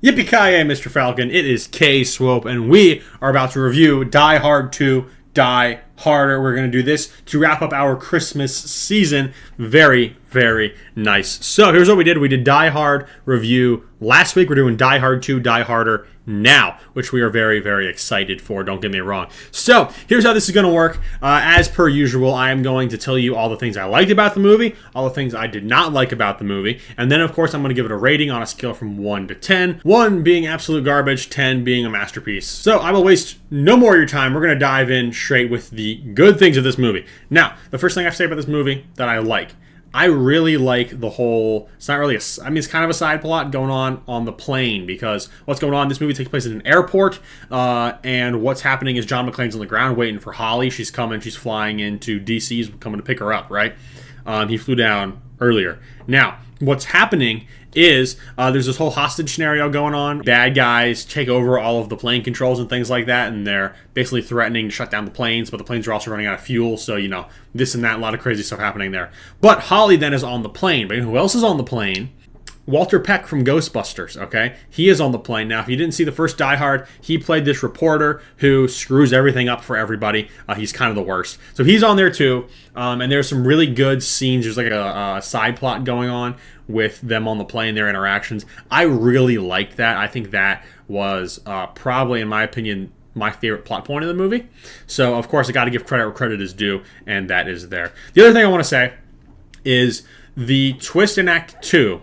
Yippee-ki-yay, Mr. Falcon. It is K-Swope, and we are about to review Die Hard 2, Die Harder. We're going to do this to wrap up our Christmas season. Very, very nice. So here's what we did. We did Die Hard review last week. We're doing Die Hard 2, Die Harder now, which we are very, very excited for. Don't get me wrong. So here's how this is going to work. As per usual, I am going to tell you all the things I liked about the movie, all the things I did not like about the movie, and then, of course, I'm going to give it a rating on a scale from 1 to 10. 1 being absolute garbage, 10 being a masterpiece. So I will waste no more of your time. We're going to dive in straight with the good things of this movie. Now, the first thing I have to say about this movie that I like. I really like the whole, it's not really it's kind of a side plot going on the plane, because what's going on, this movie takes place in an airport, and what's happening is John McClane's on the ground waiting for Holly. She's flying into DC, he's coming to pick her up, right? He flew down earlier. Now, what's happening is there's this whole hostage scenario going on. Bad guys take over all of the plane controls and things like that, and they're basically threatening to shut down the planes, but the planes are also running out of fuel, so, you know, this and that, a lot of crazy stuff happening there. But Holly then is on the plane. But who else is on the plane? Walter Peck from Ghostbusters, okay? He is on the plane. Now, if you didn't see the first Die Hard, he played this reporter who screws everything up for everybody. He's kind of the worst. So he's on there too, and there's some really good scenes. There's like a side plot going on with them on the plane, their interactions. I really liked that. I think that was probably, in my opinion, my favorite plot point of the movie. So, of course, I got to give credit where credit is due, and that is there. The other thing I want to say is the twist in Act 2.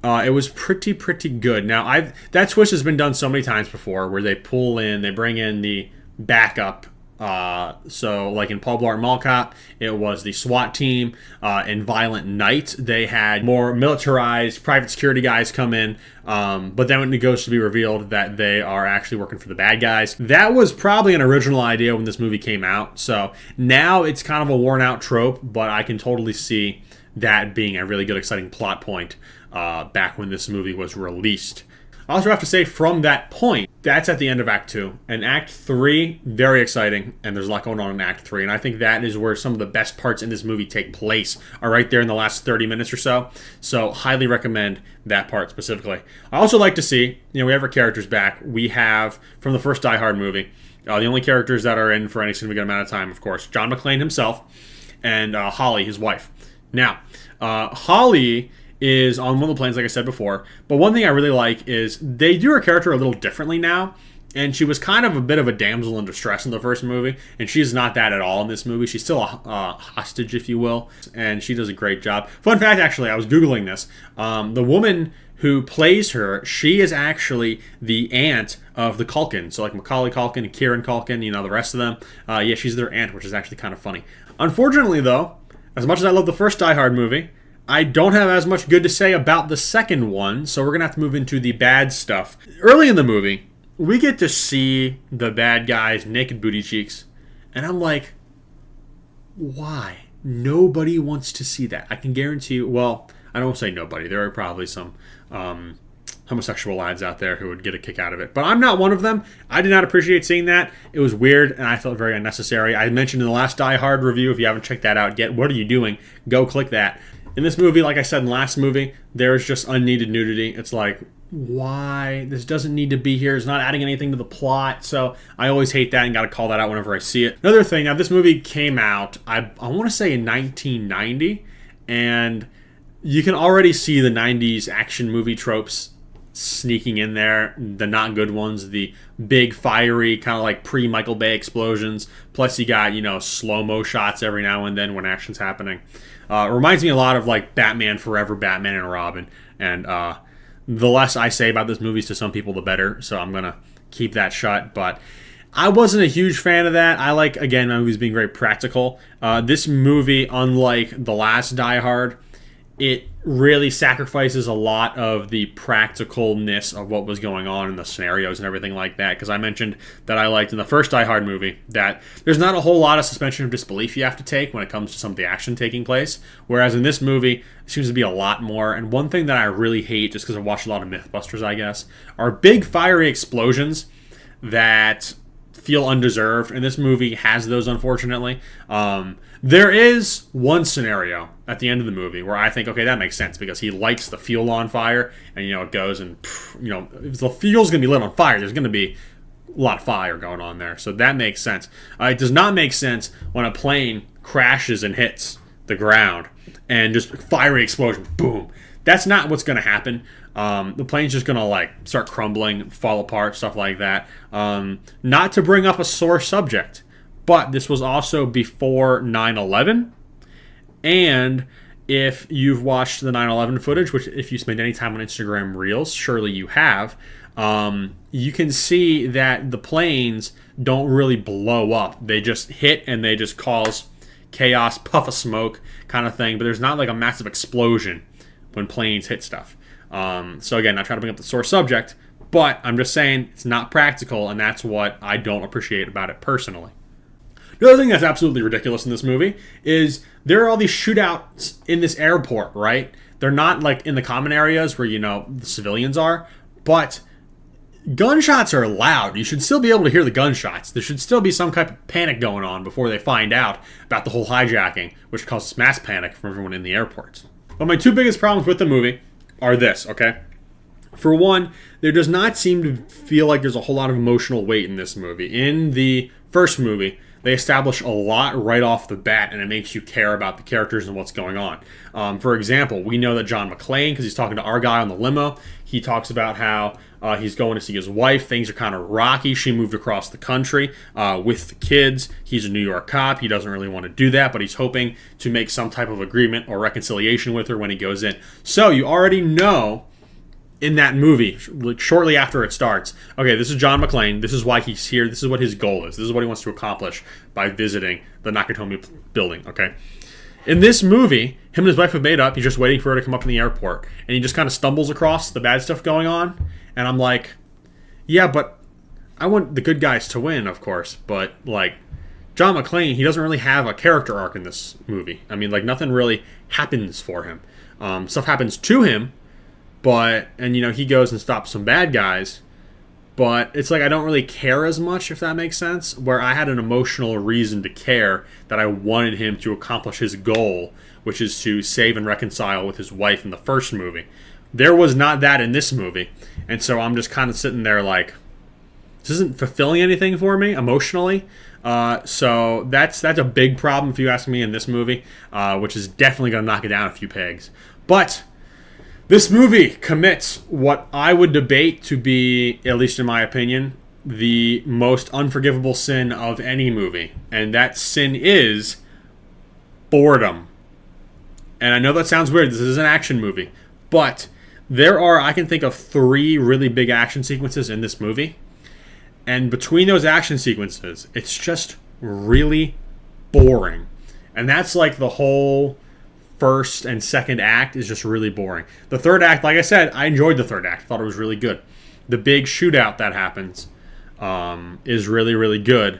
It was pretty good. Now, that twist has been done so many times before, where they bring in the backup. So, like in Paul Blart Mall Cop, it was the SWAT team. In Violent Night, they had more militarized private security guys come in. But then when it goes to be revealed that they are actually working for the bad guys. That was probably an original idea when this movie came out. So now it's kind of a worn out trope, but I can totally see that being a really good, exciting plot point back when this movie was released. I also have to say, from that point, that's at the end of Act 2. And Act 3, very exciting, and there's a lot going on in Act 3. And I think that is where some of the best parts in this movie take place, are right there in the last 30 minutes or so. So, highly recommend that part specifically. I also like to see, we have our characters back. We have, from the first Die Hard movie, the only characters that are in for any significant amount of time, of course, John McClane himself, and Holly, his wife. Now, Holly is on one of the planes, like I said before. But one thing I really like is they do her character a little differently now. And she was kind of a bit of a damsel in distress in the first movie. And she's not that at all in this movie. She's still a hostage, if you will. And she does a great job. Fun fact, actually, I was Googling this. The woman who plays her, she is actually the aunt of the Culkin. So like Macaulay Culkin and Kieran Culkin, the rest of them. Yeah, she's their aunt, which is actually kind of funny. Unfortunately, though, as much as I love the first Die Hard movie, I don't have as much good to say about the second one, so we're going to have to move into the bad stuff. Early in the movie, we get to see the bad guys' naked booty cheeks, and I'm like, why? Nobody wants to see that. I can guarantee you, well, I don't say nobody. There are probably some homosexual lads out there who would get a kick out of it. But I'm not one of them. I did not appreciate seeing that. It was weird, and I felt very unnecessary. I mentioned in the last Die Hard review, if you haven't checked that out yet, what are you doing? Go click that. In this movie, like I said in the last movie, there's just unneeded nudity. It's like, why? This doesn't need to be here. It's not adding anything to the plot. So I always hate that and got to call that out whenever I see it. Another thing, now this movie came out, I want to say in 1990, and you can already see the 90s action movie tropes sneaking in there, the not good ones, the big fiery kind of like pre-Michael Bay explosions, plus you got slow-mo shots every now and then when action's happening. It reminds me a lot of like Batman Forever, Batman and Robin, and the less I say about this movie to some people, the better, so I'm gonna keep that shut. But I wasn't a huge fan of that. I like, again, movies being very practical. This movie, unlike the last Die Hard, it really sacrifices a lot of the practicalness of what was going on in the scenarios and everything like that. Because I mentioned that I liked in the first Die Hard movie that there's not a whole lot of suspension of disbelief you have to take when it comes to some of the action taking place. Whereas in this movie, it seems to be a lot more. And one thing that I really hate, just because I've watched a lot of Mythbusters, I guess, are big fiery explosions that feel undeserved, and this movie has those, unfortunately. There is one scenario at the end of the movie where I think, okay, that makes sense because he lights the fuel on fire, and it goes and if the fuel's gonna be lit on fire, there's gonna be a lot of fire going on there, so that makes sense. It does not make sense when a plane crashes and hits the ground and just fiery explosion, boom. That's not what's gonna happen. The plane's just gonna start crumbling, fall apart, stuff like that. Not to bring up a sore subject, but this was also before 9/11, and if you've watched the 9/11 footage, which if you spend any time on Instagram Reels, surely you have, you can see that the planes don't really blow up. They just hit and they just cause chaos, puff of smoke kind of thing, but there's not like a massive explosion when planes hit stuff. So again, not trying to bring up the sore subject, but I'm just saying it's not practical, and that's what I don't appreciate about it personally. The other thing that's absolutely ridiculous in this movie is there are all these shootouts in this airport, right? They're not like in the common areas where, the civilians are, but gunshots are loud. You should still be able to hear the gunshots. There should still be some type of panic going on before they find out about the whole hijacking, which causes mass panic from everyone in the airports. But my two biggest problems with the movie are this, okay? For one, there does not seem to feel like there's a whole lot of emotional weight in this movie. In the first movie, they establish a lot right off the bat, and it makes you care about the characters and what's going on. For example, we know that John McClane, because he's talking to our guy on the limo, he talks about how he's going to see his wife. Things are kind of rocky. She moved across the country with the kids. He's a New York cop. He doesn't really want to do that, but he's hoping to make some type of agreement or reconciliation with her when he goes in. So you already know in that movie, shortly after it starts, okay, this is John McClane. This is why he's here. This is what his goal is. This is what he wants to accomplish by visiting the Nakatomi building, okay? In this movie, him and his wife have made up. He's just waiting for her to come up in the airport. And he just kind of stumbles across the bad stuff going on. And I'm like, yeah, but I want the good guys to win, of course. But, John McClane, he doesn't really have a character arc in this movie. I mean, nothing really happens for him. Stuff happens to him. And he goes and stops some bad guys, but it's I don't really care as much, if that makes sense, where I had an emotional reason to care that I wanted him to accomplish his goal, which is to save and reconcile with his wife in the first movie. There was not that in this movie, and so I'm just kind of sitting there this isn't fulfilling anything for me emotionally. So that's a big problem, if you ask me, in this movie, which is definitely going to knock it down a few pegs. But this movie commits what I would debate to be, at least in my opinion, the most unforgivable sin of any movie. And that sin is boredom. And I know that sounds weird. This is an action movie. But I can think of 3 really big action sequences in this movie. And between those action sequences, it's just really boring. And that's the whole first and second act is just really boring. The third act, like I said, I enjoyed the third act. I thought it was really good. The big shootout that happens is really, really good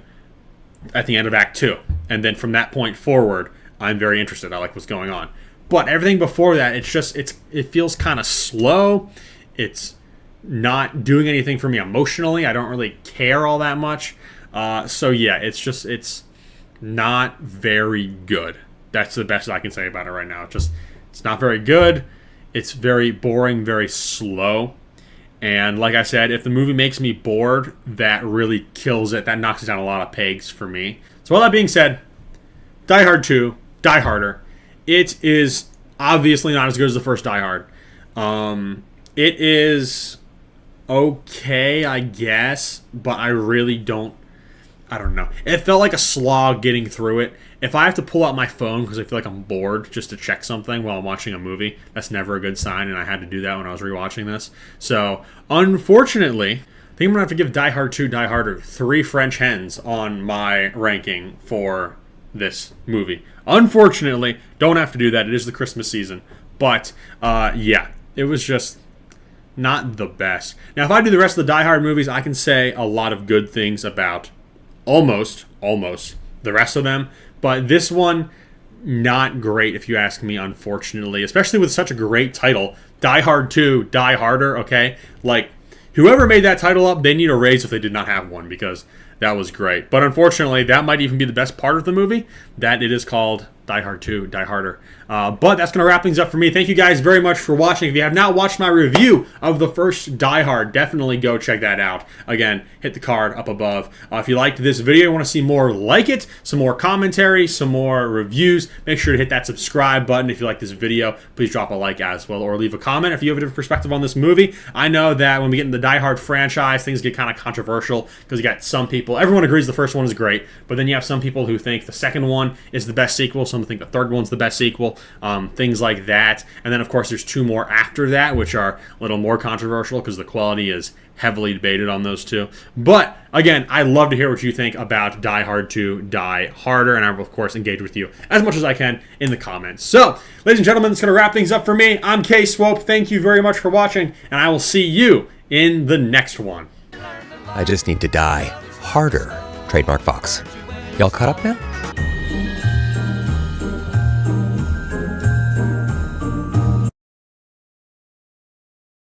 at the end of Act 2. And then from that point forward, I'm very interested. I like what's going on. But everything before that, it feels kind of slow. It's not doing anything for me emotionally. I don't really care all that much. So yeah, it's not very good. That's the best I can say about it right now. It's not very good. It's very boring, very slow. And like I said, if the movie makes me bored, that really kills it. That knocks down a lot of pegs for me. So all that being said, Die Hard 2, Die Harder. It is obviously not as good as the first Die Hard. It is okay, I guess, but I really don't know. It felt like a slog getting through it. If I have to pull out my phone because I feel like I'm bored just to check something while I'm watching a movie, that's never a good sign, and I had to do that when I was rewatching this. So, unfortunately, I think I'm going to have to give Die Hard 2, Die Harder 3 French hens on my ranking for this movie. Unfortunately, don't have to do that. It is the Christmas season. But, yeah, it was just not the best. Now, if I do the rest of the Die Hard movies, I can say a lot of good things about almost the rest of them. But this one, not great if you ask me, unfortunately. Especially with such a great title. Die Hard 2, Die Harder, okay? Whoever made that title up, they need a raise if they did not have one. Because That was great. But unfortunately, that might even be the best part of the movie, that it is called Die Hard 2, Die Harder. But that's going to wrap things up for me. Thank you guys very much for watching. If you have not watched my review of the first Die Hard, definitely go check that out. Again, hit the card up above. If you liked this video, you want to see more like it, some more commentary, some more reviews, make sure to hit that subscribe button. If you like this video, please drop a like as well, or leave a comment if you have a different perspective on this movie. I know that when we get in the Die Hard franchise, things get kind of controversial because you got some people, everyone agrees the first one is great, but then you have some people who think the second one is the best sequel, some think the third one's the best sequel, things like that. And then, of course, there's two more after that, which are a little more controversial because the quality is heavily debated on those two. But, again, I'd love to hear what you think about Die Hard 2, Die Harder, and I will, of course, engage with you as much as I can in the comments. So, ladies and gentlemen, that's going to wrap things up for me. I'm K-Swope. Thank you very much for watching, and I will see you in the next one. I just need to die harder. Trademark Fox. Y'all caught up now?